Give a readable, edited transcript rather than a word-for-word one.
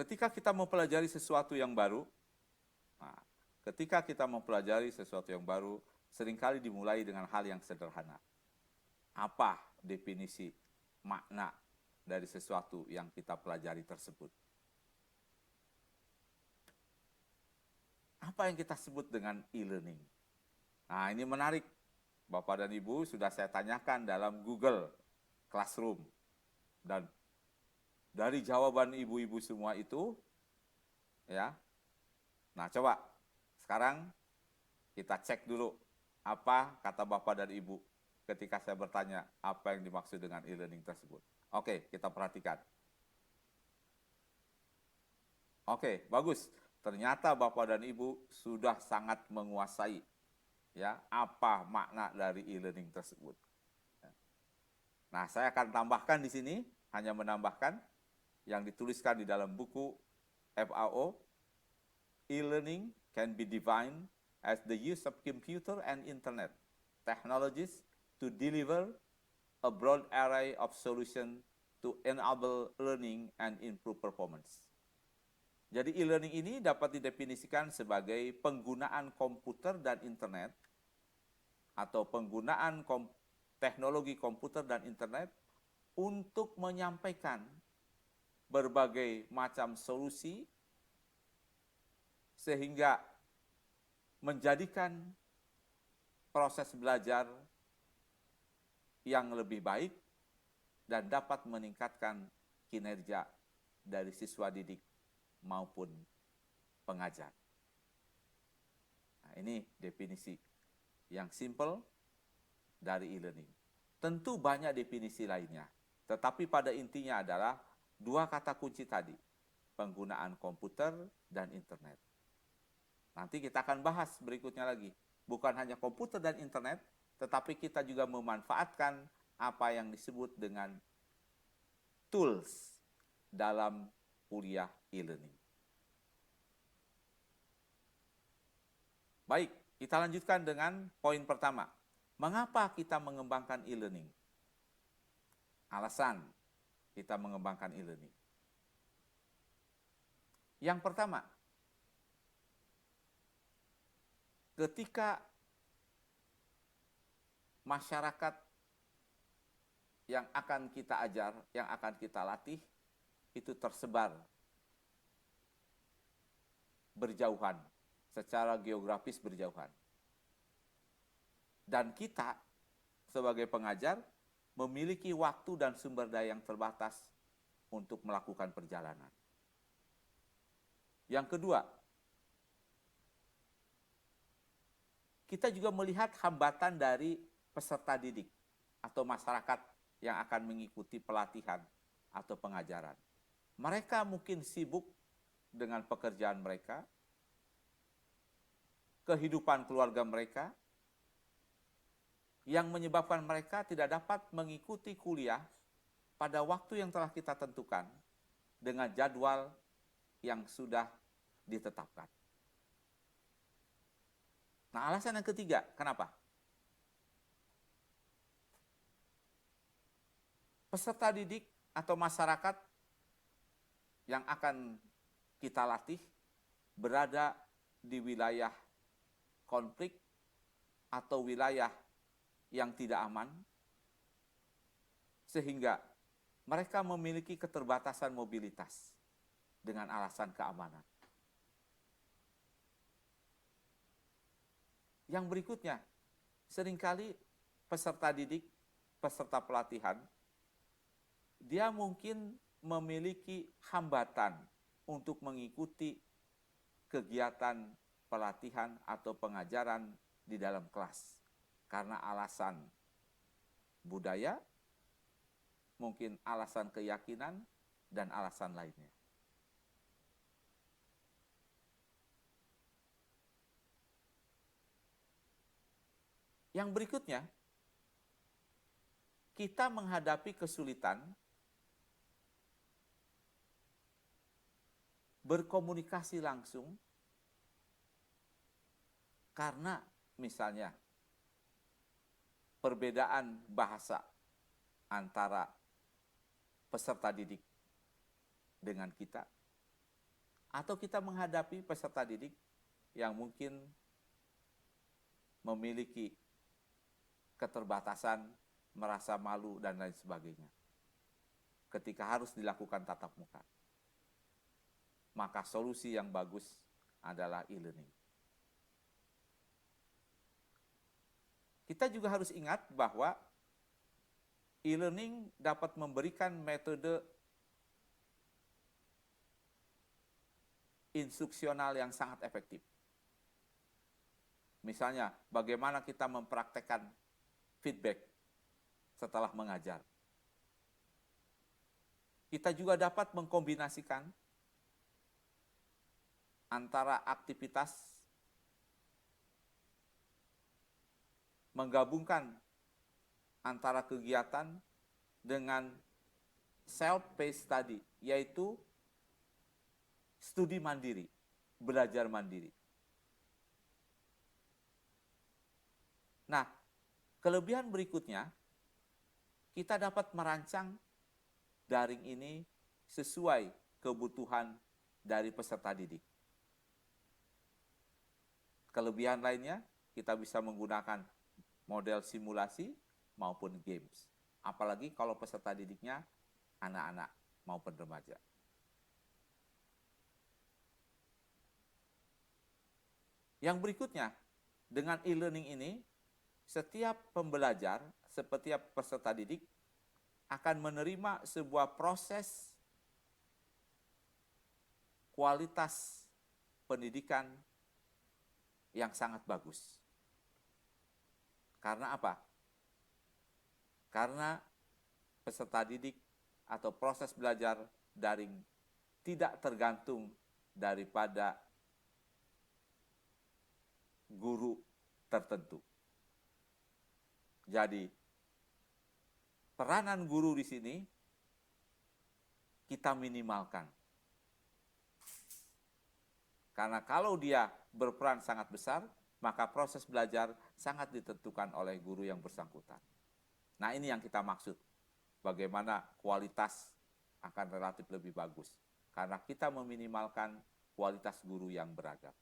ketika kita mempelajari sesuatu yang baru, nah, ketika kita mempelajari sesuatu yang baru, seringkali dimulai dengan hal yang sederhana. Apa definisi makna dari sesuatu yang kita pelajari tersebut? Apa yang kita sebut dengan e-learning? Nah, ini menarik. Bapak dan Ibu sudah saya tanyakan dalam Google Classroom. Dan dari jawaban ibu-ibu semua itu, ya. Nah, coba sekarang kita cek dulu apa kata Bapak dan Ibu ketika saya bertanya apa yang dimaksud dengan e-learning tersebut. Oke, kita perhatikan. Oke, bagus. Ternyata Bapak dan Ibu sudah sangat menguasai ya apa makna dari e-learning tersebut. Nah, saya akan tambahkan di sini, hanya menambahkan yang dituliskan di dalam buku FAO, e-learning can be defined as the use of computer and internet technologies to deliver a broad array of solutions to enable learning and improve performance. Jadi e-learning ini dapat didefinisikan sebagai penggunaan komputer dan internet atau penggunaan teknologi komputer dan internet untuk menyampaikan berbagai macam solusi sehingga menjadikan proses belajar yang lebih baik dan dapat meningkatkan kinerja dari siswa didik maupun pengajar. Nah, ini definisi yang simple dari e-learning. Tentu banyak definisi lainnya, tetapi pada intinya adalah dua kata kunci tadi, penggunaan komputer dan internet. Nanti kita akan bahas berikutnya lagi, bukan hanya komputer dan internet, tetapi kita juga memanfaatkan apa yang disebut dengan tools dalam kuliah e-learning. Baik, kita lanjutkan dengan poin pertama. Mengapa kita mengembangkan e-learning? Alasan kita mengembangkan e-learning. Yang pertama, ketika masyarakat yang akan kita ajar, yang akan kita latih, itu tersebar berjauhan, secara geografis berjauhan. Dan kita sebagai pengajar memiliki waktu dan sumber daya yang terbatas untuk melakukan perjalanan. Yang kedua, kita juga melihat hambatan dari peserta didik atau masyarakat yang akan mengikuti pelatihan atau pengajaran. Mereka mungkin sibuk dengan pekerjaan mereka, kehidupan keluarga mereka, yang menyebabkan mereka tidak dapat mengikuti kuliah pada waktu yang telah kita tentukan dengan jadwal yang sudah ditetapkan. Nah, alasan yang ketiga, kenapa? Peserta didik atau masyarakat yang akan kita latih berada di wilayah konflik atau wilayah yang tidak aman, sehingga mereka memiliki keterbatasan mobilitas dengan alasan keamanan. Yang berikutnya, seringkali peserta didik, peserta pelatihan, dia mungkin memiliki hambatan untuk mengikuti kegiatan pelatihan atau pengajaran di dalam kelas karena alasan budaya, mungkin alasan keyakinan, dan alasan lainnya. Yang berikutnya, kita menghadapi kesulitan berkomunikasi langsung karena misalnya perbedaan bahasa antara peserta didik dengan kita, Atau kita menghadapi peserta didik yang mungkin memiliki keterbatasan, merasa malu, dan lain sebagainya. Ketika harus dilakukan tatap muka, maka solusi yang bagus adalah e-learning. Kita juga harus ingat bahwa e-learning dapat memberikan metode instruksional yang sangat efektif. Misalnya, bagaimana kita mempraktekkan feedback setelah mengajar. Kita juga dapat mengkombinasikan antara aktivitas, menggabungkan antara kegiatan dengan self-paced study, yaitu studi mandiri, belajar mandiri. Nah, kelebihan berikutnya, kita dapat merancang daring ini sesuai kebutuhan dari peserta didik. Kelebihan lainnya, kita bisa menggunakan model simulasi maupun games. Apalagi kalau peserta didiknya anak-anak maupun remaja. Yang berikutnya, dengan e-learning ini, setiap pembelajar, setiap peserta didik akan menerima sebuah proses kualitas pendidikan yang sangat bagus. Karena apa? Karena peserta didik atau proses belajar daring tidak tergantung daripada guru tertentu. Jadi, peranan guru di sini kita minimalkan. Karena kalau dia berperan sangat besar, maka proses belajar sangat ditentukan oleh guru yang bersangkutan. Nah, ini yang kita maksud. Bagaimana kualitas akan relatif lebih bagus. Karena kita meminimalkan kualitas guru yang beragam.